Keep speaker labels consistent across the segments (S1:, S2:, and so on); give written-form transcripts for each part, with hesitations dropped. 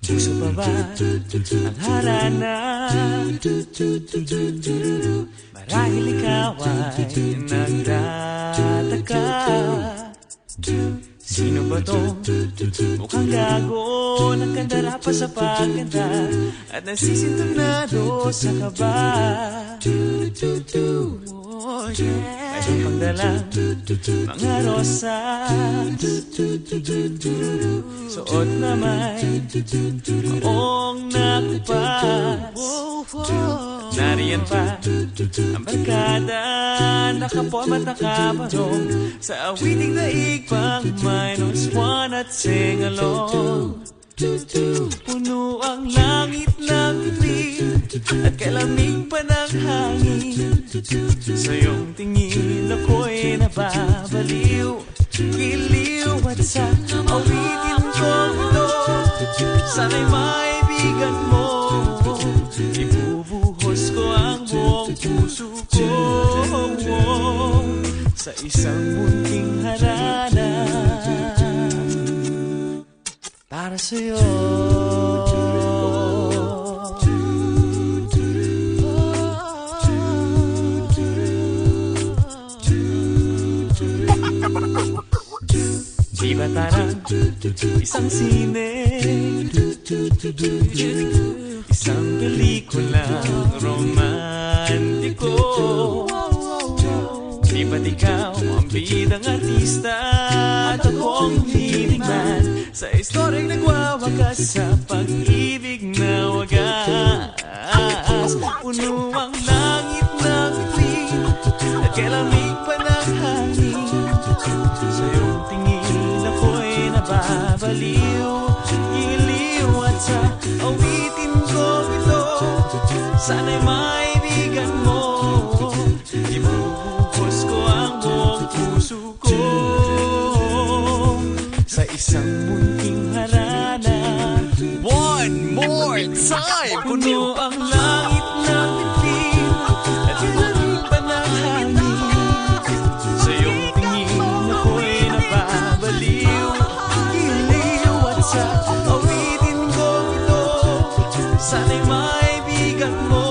S1: Puso pa ba ang harana? Marahil ikaw ay nagtataka. Sino ba to? Mukhang gago, nagkandara pa sa pagkanta at nasisintonado sa kaba. Oh yeah. Mayroon pang dalang mga rosas, suot na may maong nakupad. Nariyan pa ang barkada, nakaporm at nakabarong sa awiting daig pang -1 at sing-along. Puno ang langit ng bituin at kalamig pa ng hangin. Sa iyong tingin ako'y nababaliw, giliw at sa awitin kong ito, sana'y maibigan mo. Ibubuhos ko ang buong puso ko sa isang munting harana para sa'yo. Di ba tarang isang sine, isang pelikulang romantiko? Di ba't ikaw ang bidang artista at ako ang leading man sa istoryang nagwawakas sa pag-ibig na wagas? Puno ang langit ng bituin at kalamig pa ng hangin. Sa iyong tingin ako'y nababaliw, giliw at sa awitin ko ito, sana'y maibigan mo. Ibubuhos ko ang buong puso ko sa isang munting harana.
S2: One more time!
S1: Puno ang langit ng bituin at kalamig pa ng hangin. Sa iyong tingin ako'y nababaliw, giliw at sa awitin ko ito, sana'y maibigan mo.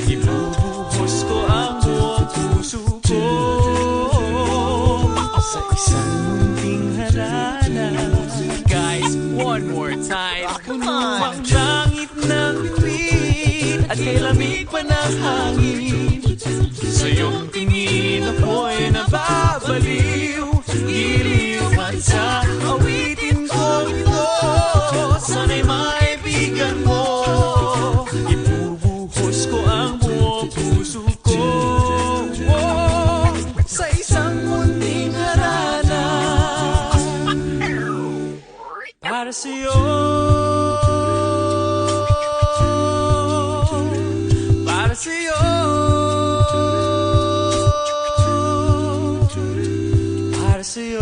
S1: Ibubuhos ko ang buong puso ko sa isang munting harana.
S2: Guys, one more time.
S1: Puno ang langit ng bituin at kay lamig pa ng hangin. Sa iyong tingin ako'y nababaliw, giliw at sa awitin ko ito, sana'y maibigan mo. Ibubuhos ko ang buong puso ko sa isang munting harana para sa'yo. Para sa'yo. Para sa'yo.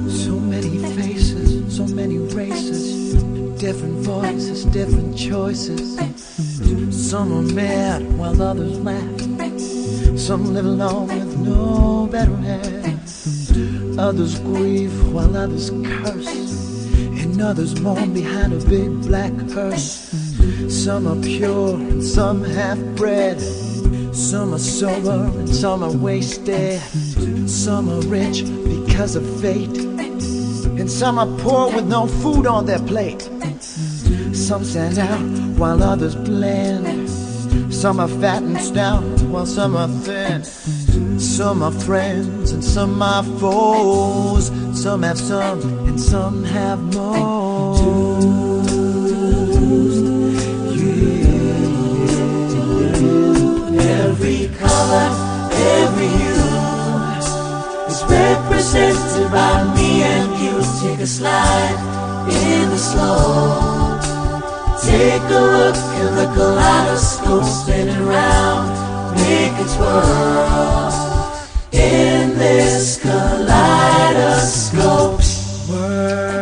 S3: So many faces, so many races, different voices, different choices. Some are mad while others laugh. Some live alone with no better half. Others grieve while others curse, and others mourn behind a big black hearse. Some are pure and some half-bred. Some are sober and some are wasted. Some are rich because of fate, and some are poor with no food on their plate. Some stand out while others blend. Some are fat and stout while some are thin. Some are friends and some are foes. Some have some and some have most. Yeah. Every color, every hue, represented by me and you. Take a slide in the slow. Take a look at the kaleidoscope spinning round. Make it twirl in this kaleidoscope world.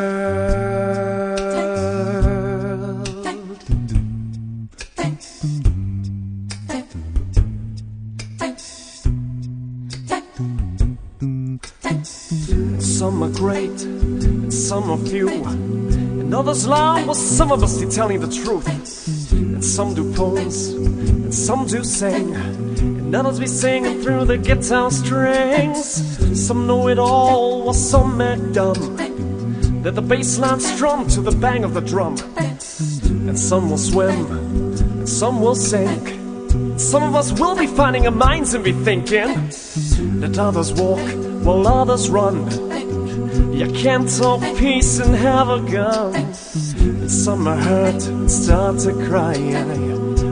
S3: Some are great, and some are few, and others lie, while some of us be telling the truth. And some do poems, and some do sing, and others be singing through the guitar strings. Some know it all, while some act dumb, that the bass line strum to the bang of the drum. And some will swim, and some will sink, and some of us will be finding our minds and be thinking that others walk while others run. You can't talk peace and have a gun. And some are hurt and start to cry.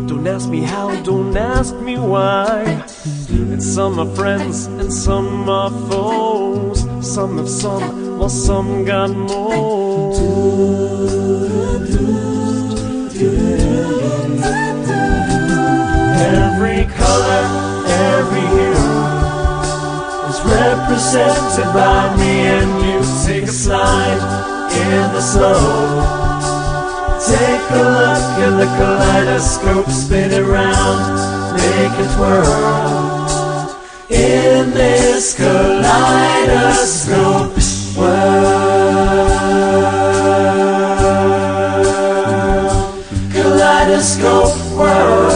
S3: Don't ask me how, don't ask me why. And some are friends and some are foes. Some have some, while some got more. Every color, every hue is represented by me and you. Take a slide in the slow. Take a look at the kaleidoscope, spin it round, make it twirl in this kaleidoscope world. Kaleidoscope world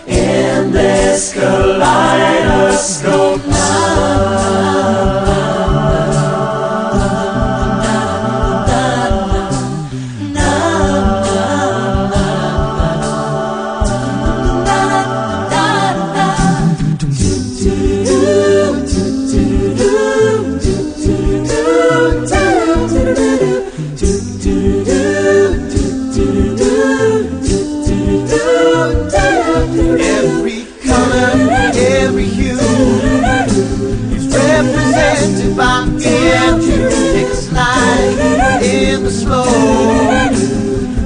S3: in this kaleidoscope world. Every color, every hue is represented by me and you. Take a slide in the slow.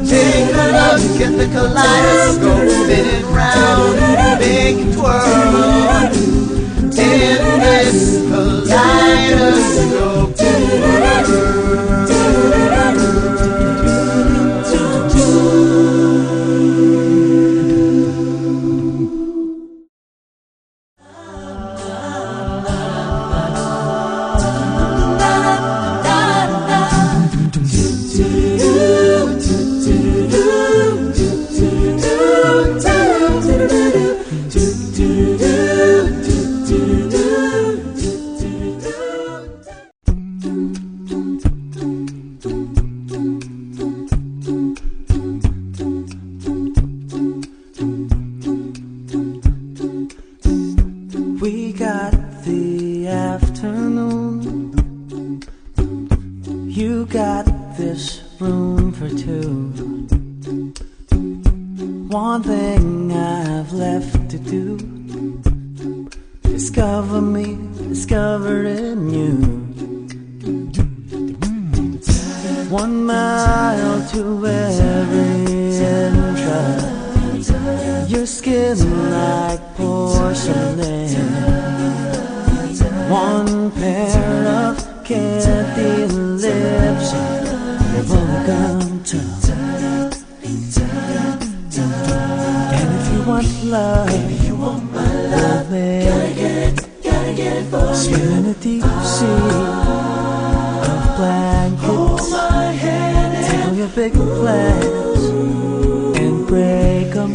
S3: Take a look at the kaleidoscope, spin it round, make it twirl in this kaleidoscope We got the afternoon. You got this room for two. One thing I've left to do. Discover me, discover in you. 1 mile to every entrance. Your skin like porcelain. 1 pair of candy lips and bubblegum tongue. And if you want love, love me. Swim in a deep sea of blankets. Tell your big plans and break them.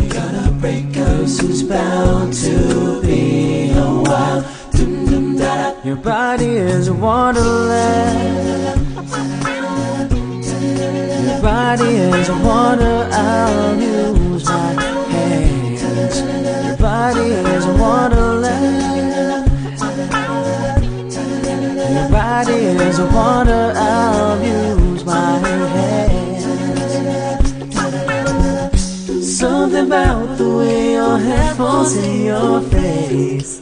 S3: This is bound to be a while. Your body is a wonderland. Your body is a wonder. I'll use my hands. Your body is a wonderland. Your body is a wonder. I'll use my hands. Something about the way your hair falls in your face.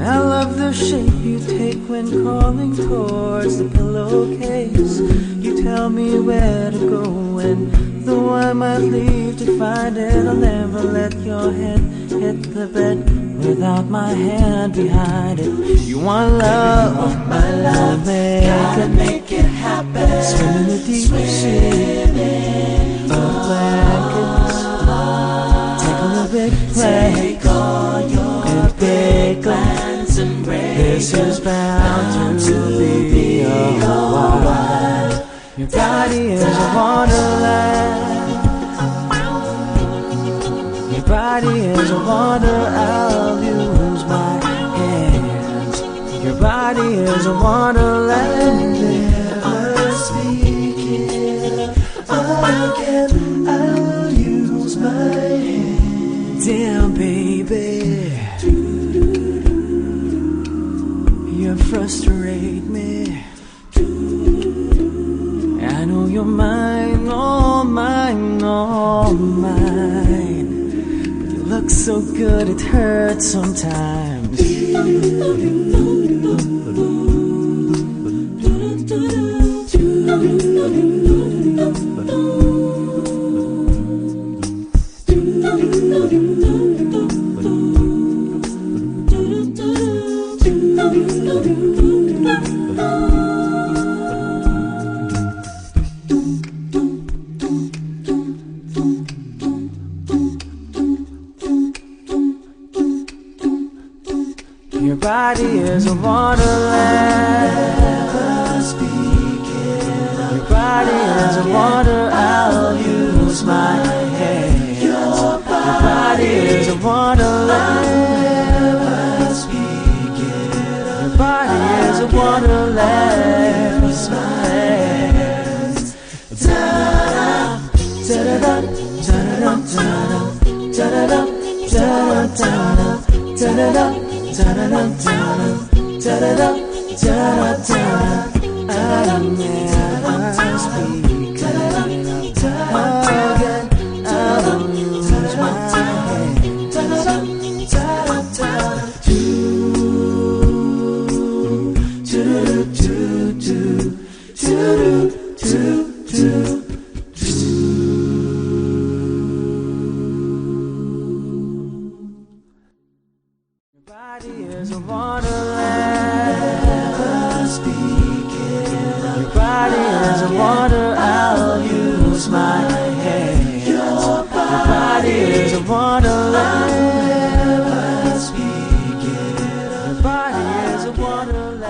S3: I love the shape you take when crawling towards the pillowcase. You tell me where to go, and though I might leave to find it, I'll never let your head hit the bed without my hand behind it. You want love, want my love, gotta make it happen. Swim in the deep sea of blankets. Take on the big play, take all your big plans and break. This is bound to be a while. Your body is a wonderland. Your body is a wonder. I'll use my hands. Your body is a wonderland. Never speak it again. I'll use my hands. Damn, baby, you frustrate me. I know you're mine, all mine, all mine. But you look so good, it hurts sometimes. Your body is a wonderland. Your body is a wonder. I'll use my hands. Your body is a wonderland. Your body is a wonderland.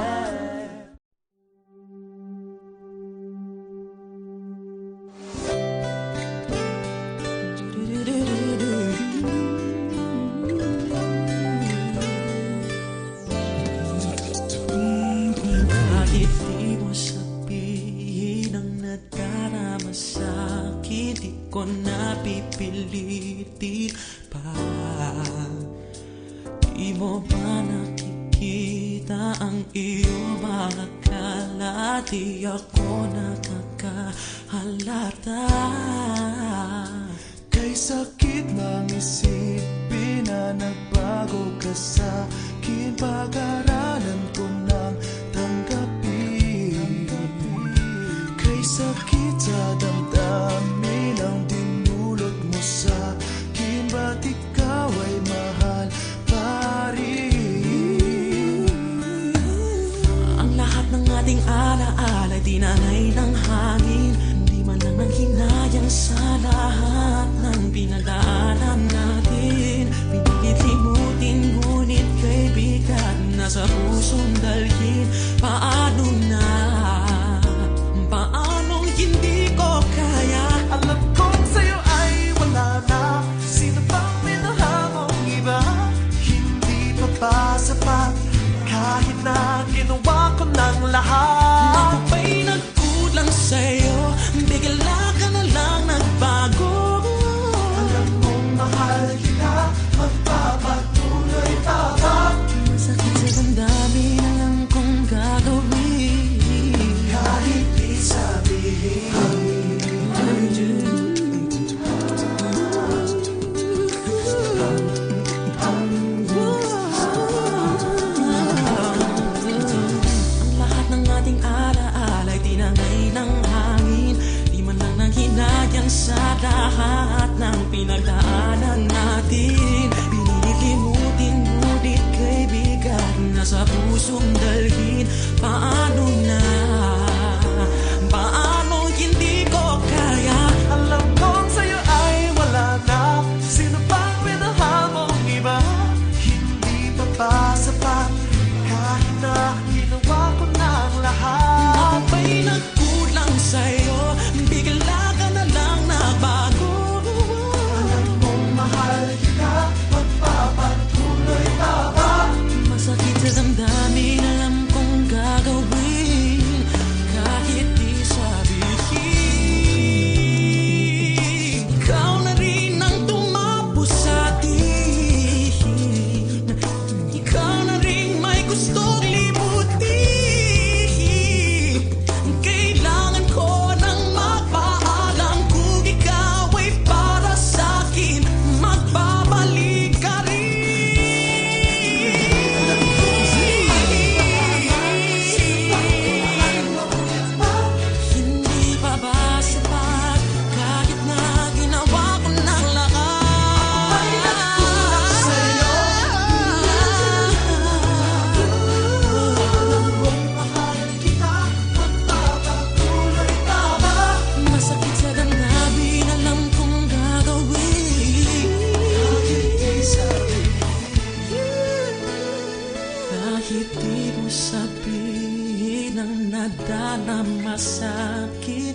S3: Kahit di mo sabihin ang nadarama sa'kin,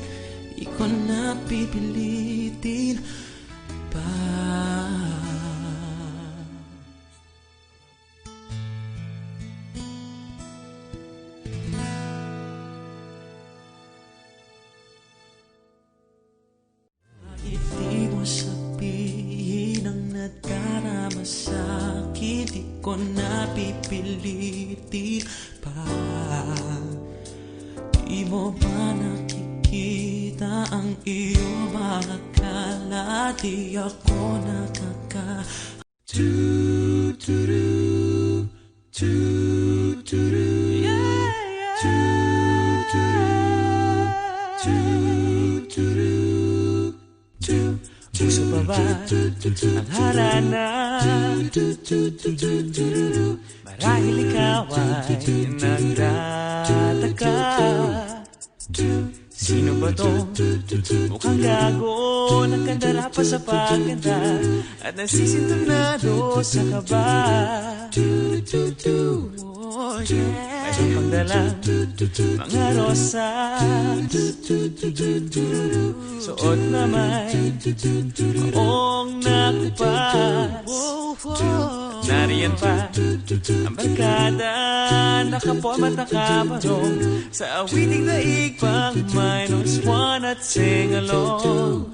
S3: di ko na pipilitin pa. Kahit di mo sabihin ang nadarama sa'kin, di ko na pipilitin pa. Di mo ba nakikita ang iyong mga kala? Di ako nakaka Puso pa ba ang harana? Marahil ikaw ay nagtataka. Sino ba to? Mukhang gago, nagkandara pa sa pagkanta at nasisintonado sa kaba. Oh yeah, mayroon pang dalang mga rosas, suot na may maong nakupad. Nariyan pa ang barkada, nakapom at nakabarong sa awiting daig pang -1 at sing along.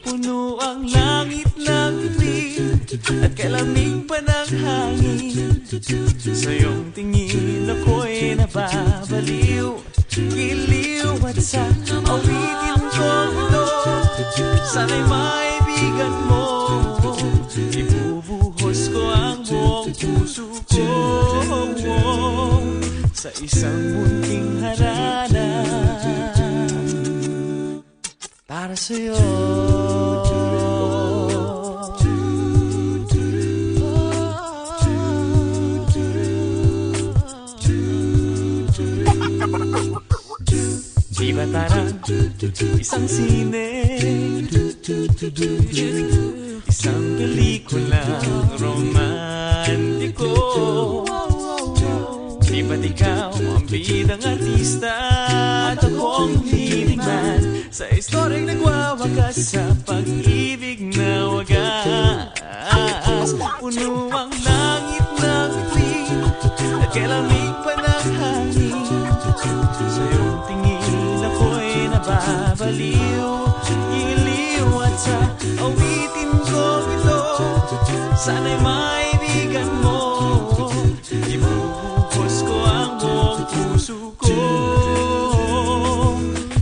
S3: Puno ang langit ng bituin at kalamig pa ng hangin. Sa iyong tingin ako'y nababaliw, giliw at sa awitin kong ito, sana'y maibigan mo. Ibubuhos ko ang buong puso ko sa isang munting harana para sa'yo. Di ba tarang isang sine, isang pelikulang romantiko? Di ba't ikaw ang bidang artista at ako ang leading man sa istoryang nagwawakas sa pag-ibig na wagas? Puno ang langit ng bituin at kalamig pa ng hangin. Sa iyong tingin ako'y nababaliw, iliw at sa awitin ko ito, sana'y maibigan mo. Ibubuhos ko ang buong puso ko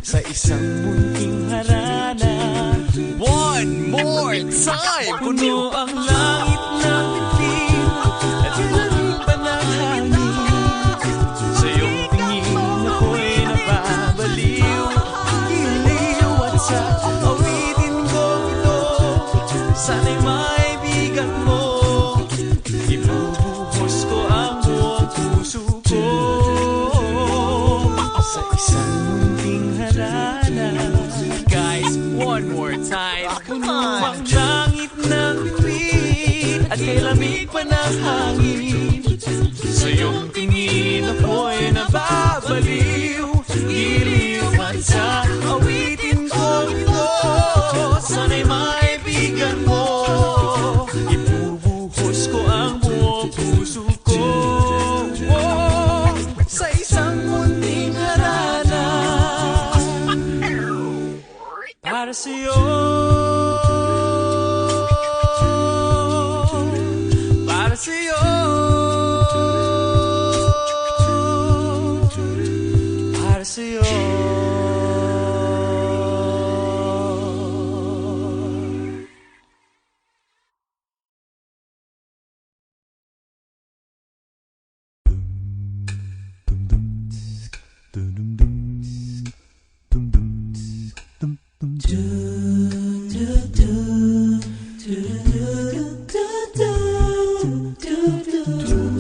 S3: sa isang munting harana.
S2: One more time!
S3: Puno ang langit ng bituin at kalamig pa ng hangin. Sa iyong tingin ako'y nababaliw, iliw at sa awitin ko ito, sana'y maibigan mo. Ibubuhos ko ang buong puso ko sa isang munting harana.
S2: Guys, one more time. Come
S3: Puno
S2: on!
S3: ang langit ng bituin at kalamig pa ng hangin. Sa iyong tingin ako'y nababaliw, giliw at sa awitin ko ito, sana'y maibigan mo. Ibubuhos ko ang buong puso ko sa isang munting harana para sa'yo. Para sa'yo. Para sa'yo.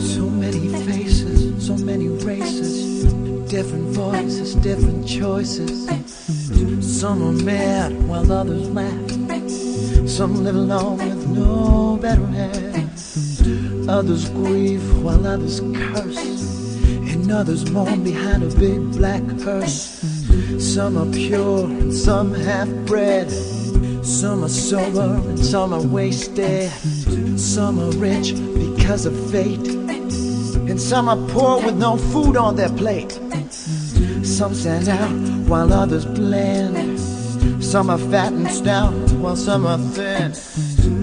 S3: So many faces, so many races, different voices, different choices. Some are mad while others laugh. Some live alone with no better half. Others grieve while others curse, and others mourn behind a big black hearse. Some are pure and some half-bred, some are sober and some are wasted. Some are rich because of fate, and some are poor with no food on their plate. Some stand out while others blend. Some are fat and stout while some are thin.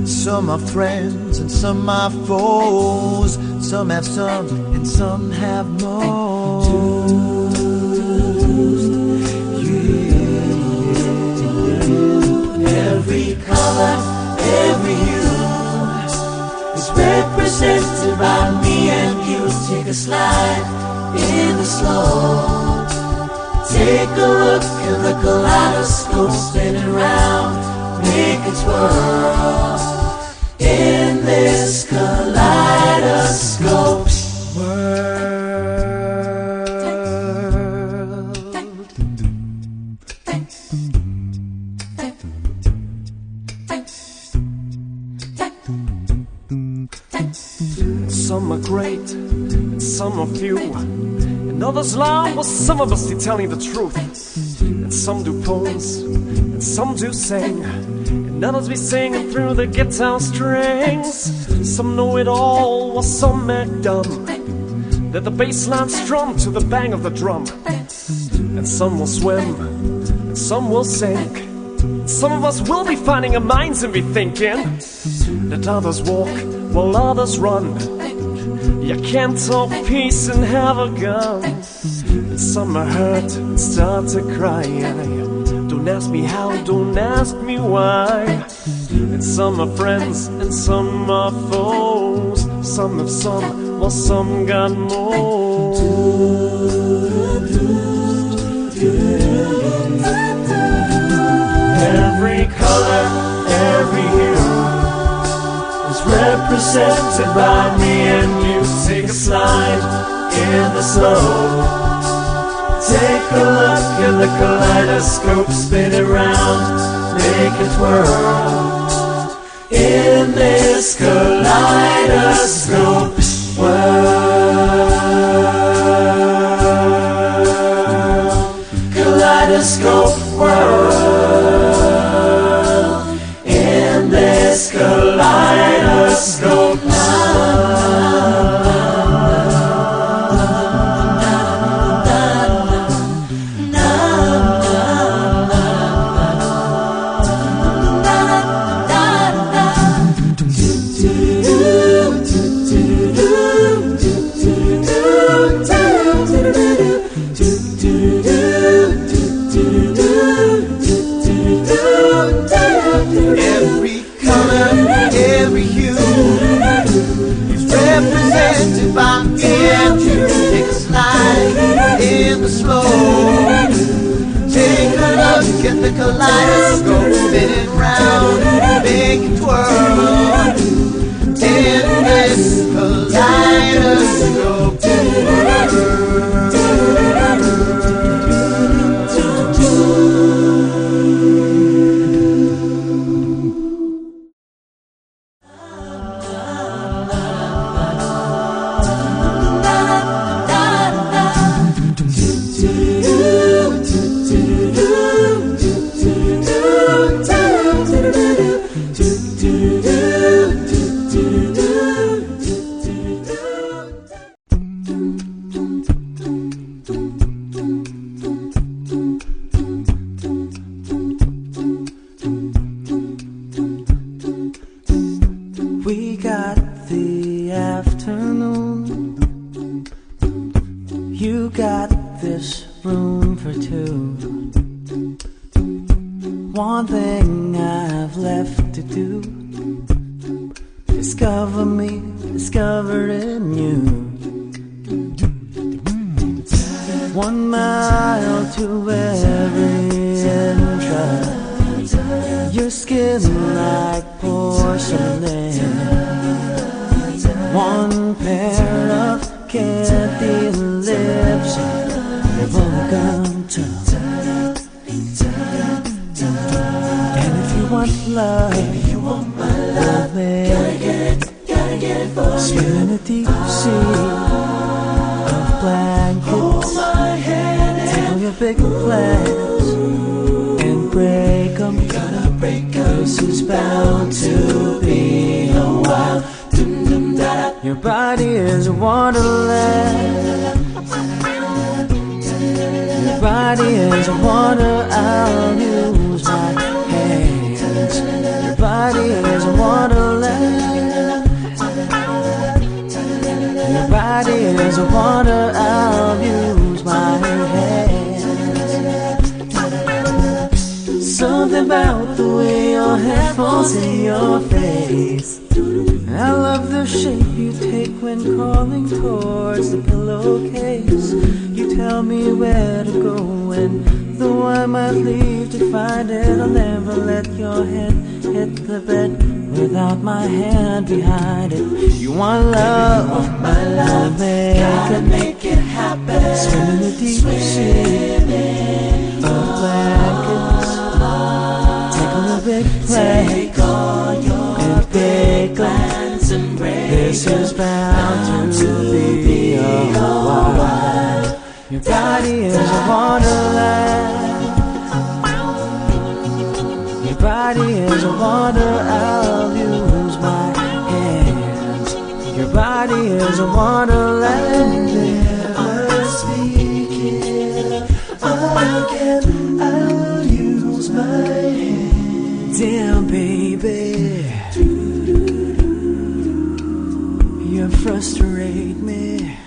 S3: Some are friends and some are foes. Some have some and some have most. Yeah. Every color, every hue is represented by me and you. Take a slide in the slow. Take a look at the kaleidoscope spinning round, make it twirl in this kaleidoscope world.
S1: Some are great, and some are few, and others lie, while some of us be telling the truth. And some do poems, and some do sing, and others be singing through the guitar strings. Some know it all, while some act dumb. They're the bass line strum to the bang of the drum. And some will swim, and some will sink. Some of us will be finding our minds and be thinking that others walk while others run. You can't talk peace and have a gun. And some are hurt and start to cry. Don't ask me how, don't ask me why. And some are friends and some are foes. Some have some while some got more. Every color, every hue is represented by me and you. Take a slide in the snow. Take a look at the kaleidoscope, spin it round, make it twirl in this kaleidoscope world. Kaleidoscope world. In this kaleidoscope get the kaleidoscope spinning round, make it twirl in this kaleidoscope We got the afternoon. You got this room for two. One thing I've left to do. Discover me, discover in you. 1 mile to every entrance. Your skin like porcelain. 1 pair of candy lips, bubblegum tongue. And if you want love,
S3: if you want my love,
S1: gotta get it
S3: for Swim in a deep sea of blankets. Take all your big plans and break them. This is bound to be a while. Your body is a wonderland. Your body is a wonder. I'll use my hands. Your body is a wonderland. Your body is a wonder. I'll use my hands. Something about the way your hair falls in your face. I love the shape you take when crawling towards the pillowcase. You tell me where to go and though I might leave to find it, I'll never let your head hit the bed without my hand behind it. You want love, my love, make it happen. Swim in the deep sea of blankets. Take all your big plans and big plans. This is bound to be a while. Your body is a wonderland. Your body is a wonder. I'll use my hands. Your body is a wonderland. Never speak it again. I'll use my hands. Damn, baby, you frustrate me.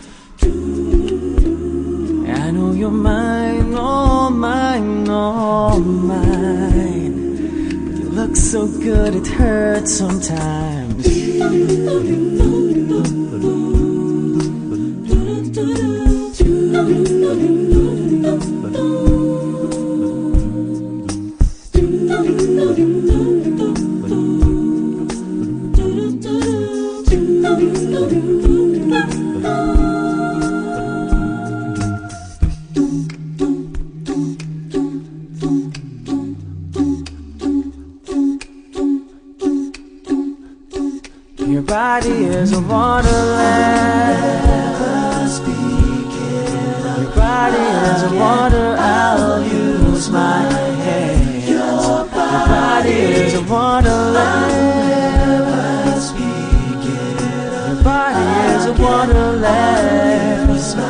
S3: I know you're mine, all mine, all mine. But you look so good, it hurts sometimes. Your body is a wonderland. Your body is a wonder. I'll use my hands. Your body is a wonderland. Your body is a wonderland. Use my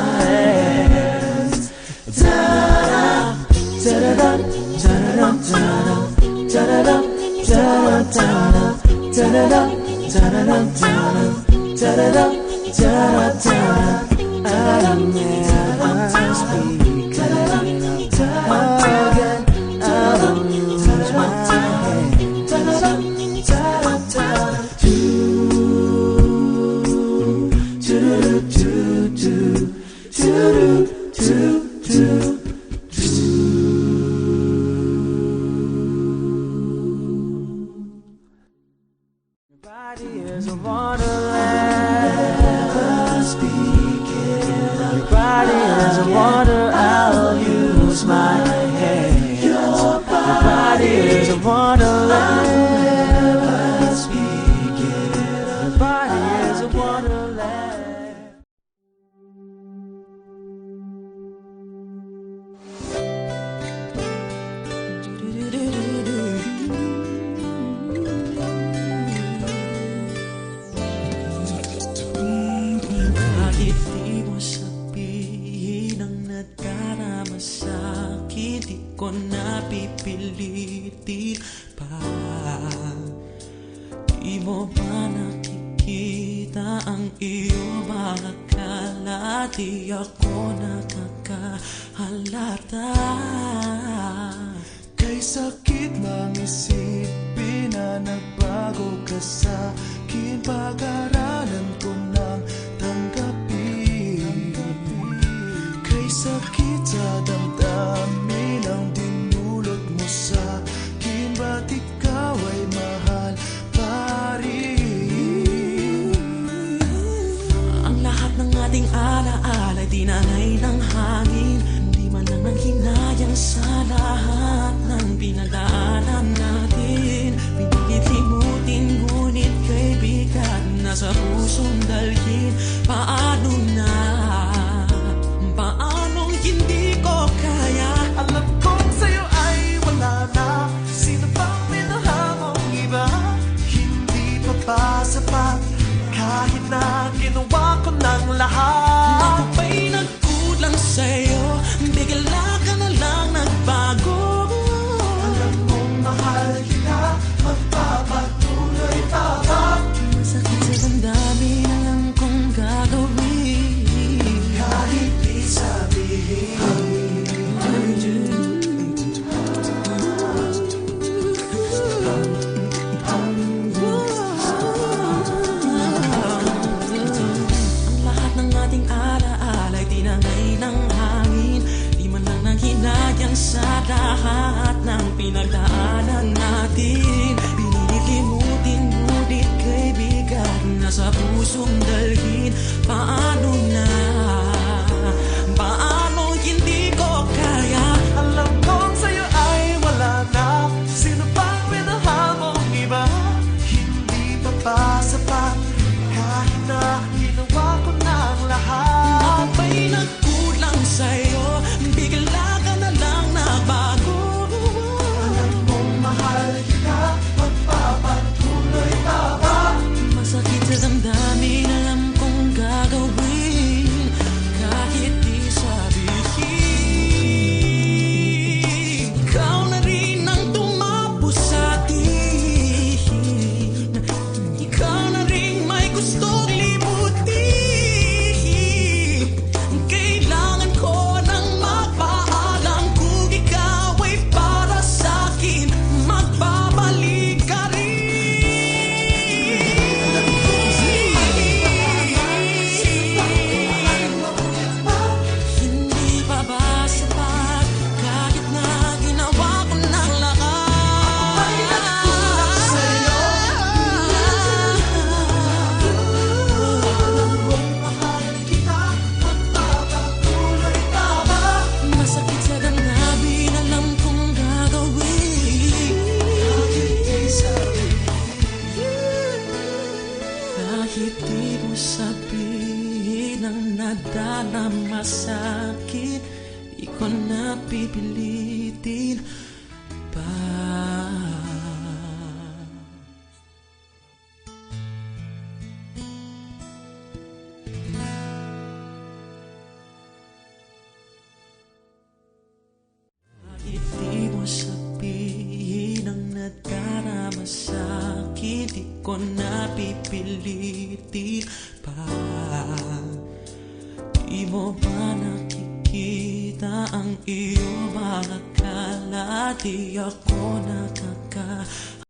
S3: hands. Da-da, da-da-da, da-da-da, da-da-da, da-da-da, da-da-da. Da-da-da, da-da-da, da-da-da, da-da-da. I'll never speak again. I'll use my hands. Your body is a wonderland. Your body is a wonder. I'll use my hands. Your body is a wonderland. Your body is a wonderland.
S1: Bakit di mo sabihin ang nadarama sa'kin? Di ko napipilitin pa. Di mo ba nakikita ang iyong mga kala? Di ako nakakahalata.
S3: Kay sakit mang isipin na nagbago ka sa'kin. Pag-aralan ko nang tanggapin. Kay sakit sa damdamin ang dinulot mo sa'kin. Ba't ikaw ay mahal pa rin?
S1: Ang lahat ng ating alaala dinangay ng hangin. Di man lang nanghinayang sa lahat ng pinagdaanan natin. Pinilit limutin ngunit kay bigat nasa pusong lang sa lahat ng pinagdaanan natin. Pinilimutin ngunit kay bigat na sa pusong dalhin. Paano na? Paano hindi ko kaya?
S3: Alam kong sa'yo ay wala na. Sino pang minahal mong iba? Hindi pa ba sapat? Kahit na ginawa ko na ang lahat.
S1: Ako ba'y nagkulang sa'yo? Bigla ka na lang nabago.
S3: Alam mong mahal kita, magpapatuloy ka ba?
S1: Masakit sa damdamin, alam kong gagawin kahit di sabihin. Ikaw na rin ang tumapos sa'kin. Ikaw na rin may gustong libutin. Kailangan ko nang magpaalam kung ikaw ay para sa'kin. Magbabalik ka Hindi pa ba sapat kahit na ginawa ko ng lahat?
S3: Mahal kita, magpapatuloy ka ba?
S1: Masakit sa damdamin, alam kong gagawin kahit di mo sabihin ang nadarama sa'kin. Di ko na pipilitin pa. Kahit di mo sabihin ang nadarama sa'kin, di ko na pipilitin pa. Di mo ba nakikita ang iyong mga kala? Di ako nakaka